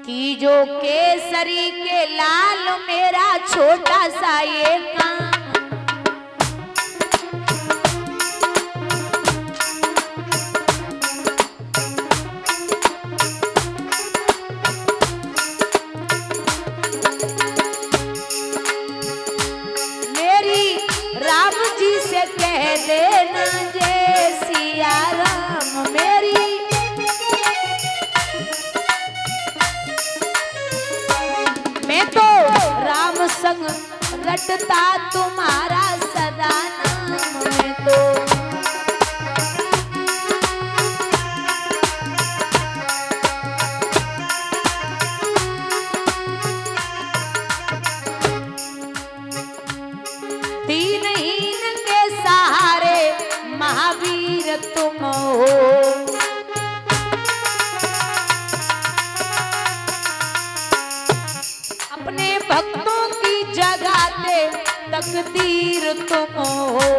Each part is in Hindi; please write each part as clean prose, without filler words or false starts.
कि जो केसरी के लाल मेरा छोटा सा ये काम। मेरी राम जी से कह देना जय सिया राम। मेरी मैं तो राम संग रटता तुम्हारा सदा नाम। मैं तो तीन हीन के सहारे महावीर तुम हो। अपने भक्तों की जगाते तकदीर तुम हो।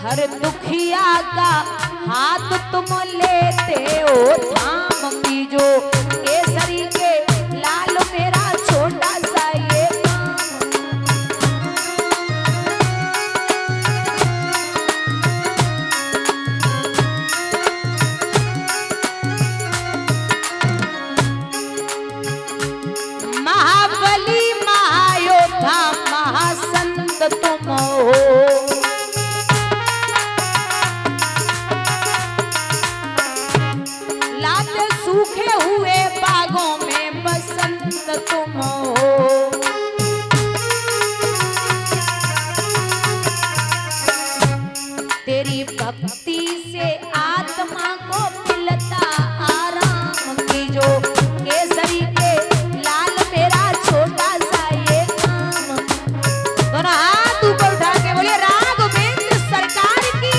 हर दुखिया का हाथ तुम लेते हो थाम। की जो केसरी के लाल मेरा छोटा सा ये काम। महाबली महायोद्धा महासंत तुम हो। लाते सूखे हुए बागों में बसंत तुम हो। तेरी भक्ति से आत्मा को मिलता आराम। की जो केसरी के लाल मेरा छोटा सा ये काम। दोनों हाथ ऊपर उठा के बोलिए राघवेंद्र सरकार की।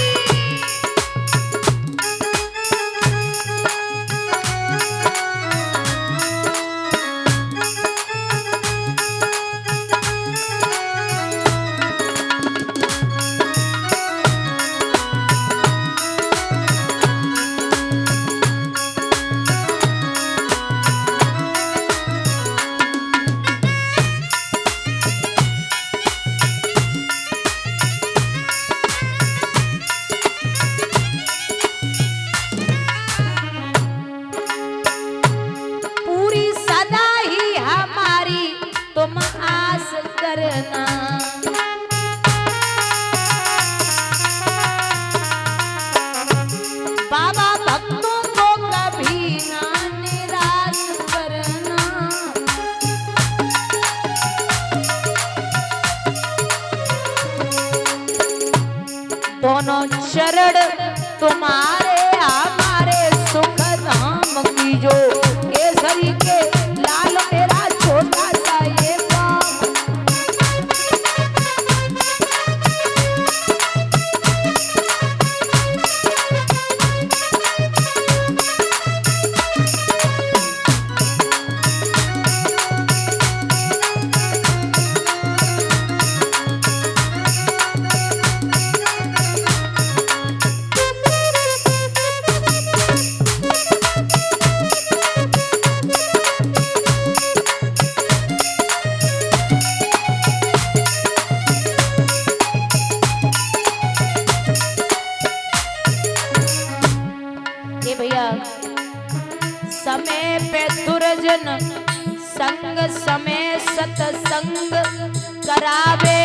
पूरी सदा ही हमारी तुम आस करना। बाबा भक्तों को कभी ना निराश करना। दोनों चरण तुम्हारे हमारे सुख धाम। की जो केसरी के लाल मेरा छोटा सा ये काम। ये भैया समय पे दुर्जन संग समय सत्संग करावे।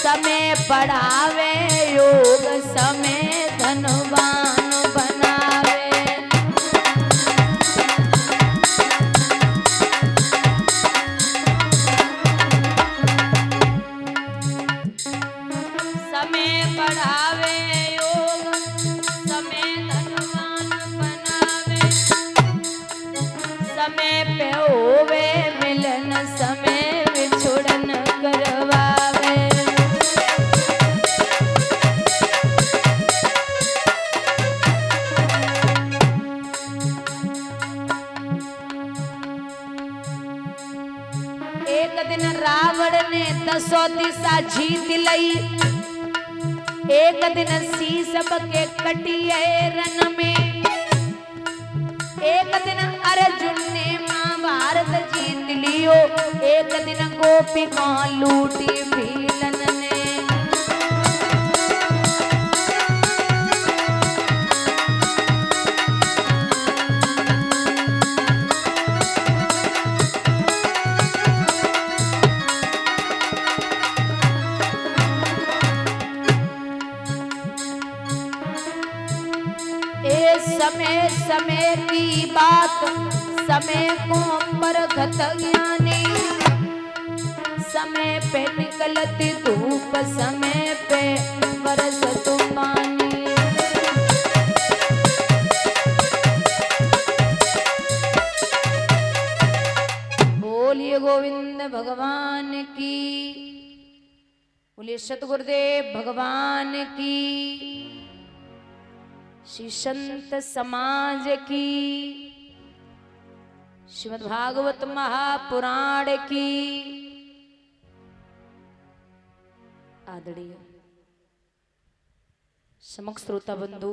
समय बढ़ावे योग समय धनवान बनावे। समय बढ़ावे योग समय धनवान बनावे। समय पे होवे मिलन समय विछुड़न करवावे। एक दिन रावण ने 10 दिशा जीत लई। एक दिन शीश के कटिए रन में, एक दिन अर्जुन ने महाभारत जीत लियो, एक दिन गोपिका लूटी भीलन ने। समय समय की बात समय को परखत ज्ञानी, समय पे निकलती धूप समय पे बरसत पानी। बोलिए गोविंद भगवान की, बोलिए सतगुरुदेव भगवान की, श्री संत समाज की, श्रीमद् भागवत महापुराण की। आदरणीय समक्ष श्रोता बंधु,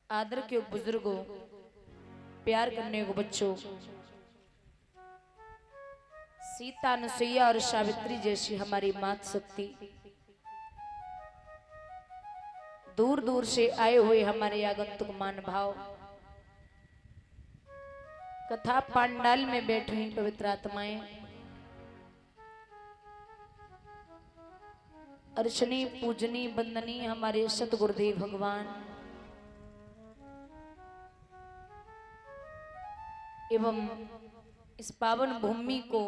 आदर के बुजुर्गों, प्यार करने को बच्चों, सीता अनुसुईया और सावित्री जैसी हमारी मात शक्ति, दूर दूर से आए हुए हमारे आगंतुक मान भाव, कथा पांडाल में बैठी हुई पवित्र आत्माएं, अर्चनी पूजनी वंदनी हमारे सतगुरुदेव भगवान एवं इस पावन भूमि को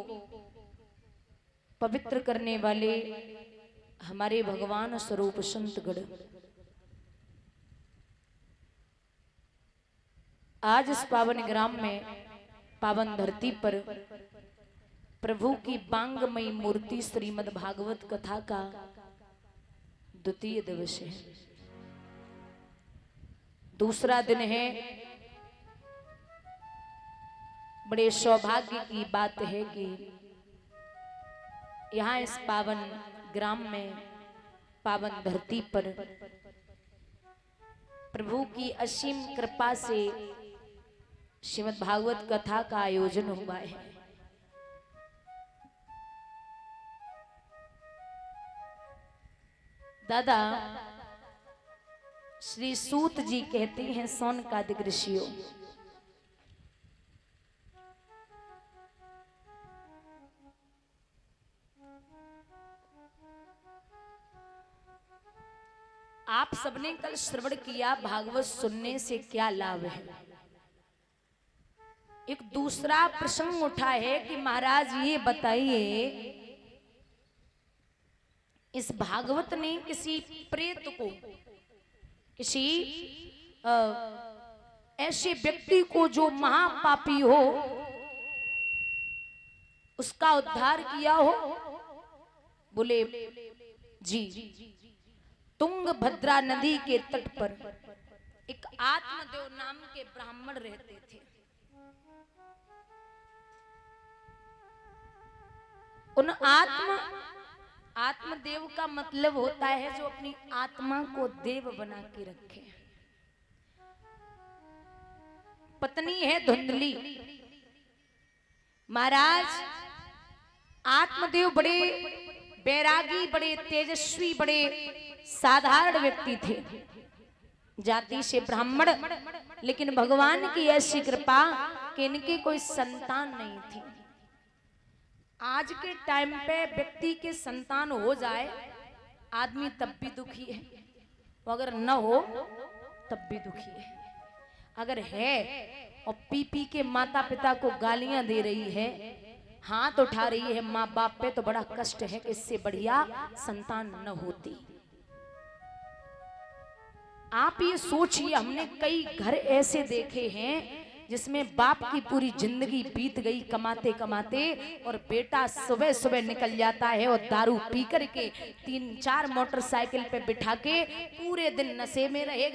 पवित्र करने वाले हमारे भगवान स्वरूप संतगण, आज इस पावन ग्राम में पावन धरती पर प्रभु की बांगमयी मूर्ति श्रीमद् भागवत कथा का द्वितीय दिवस है, दूसरा दिन है। बड़े सौभाग्य की बात है कि यहाँ इस पावन ग्राम में पावन धरती पर प्रभु की असीम कृपा से श्रीमद् भागवत कथा का आयोजन हुआ है। दादा श्री सूत जी कहते हैं, सौनकादिक ऋषियों, आप सबने कल श्रवण किया, भागवत सुनने से क्या लाभ है। एक दूसरा प्रसंग उठा है कि महाराज ये बताइए, इस भागवत ने किसी प्रेत को, किसी ऐसे व्यक्ति को जो महापापी हो, उसका उद्धार किया हो? बोले जी। तुंगभद्रा नदी के तट पर एक आत्मदेव नाम के ब्राह्मण रहते थे। उन आत्मदेव का मतलब होता है जो अपनी आत्मा को देव बना के रखे। पत्नी है धुंधली। महाराज आत्मदेव बड़े बैरागी, बड़े तेजस्वी, बड़े साधारण व्यक्ति थे, जाति से ब्राह्मण, लेकिन भगवान की ऐसी कृपा कि इनकी कोई संतान नहीं थी। आज के टाइम पे व्यक्ति के संतान हो जाए आदमी तब भी दुखी है, अगर न हो तब भी दुखी है। अगर है और पी के माता पिता को गालियां दे रही है, हाथ उठा रही है माँ बाप पे, तो बड़ा कष्ट है कि इससे बढ़िया संतान न होती। आप ये सोचिए, हमने कई घर ऐसे देखे हैं जिसमें बाप की पूरी जिंदगी बीत गई कमाते कमाते, और बेटा सुबह सुबह निकल जाता है और दारू पी करके 3-4 मोटरसाइकिल पे बिठा के पूरे दिन नशे में रहेगा।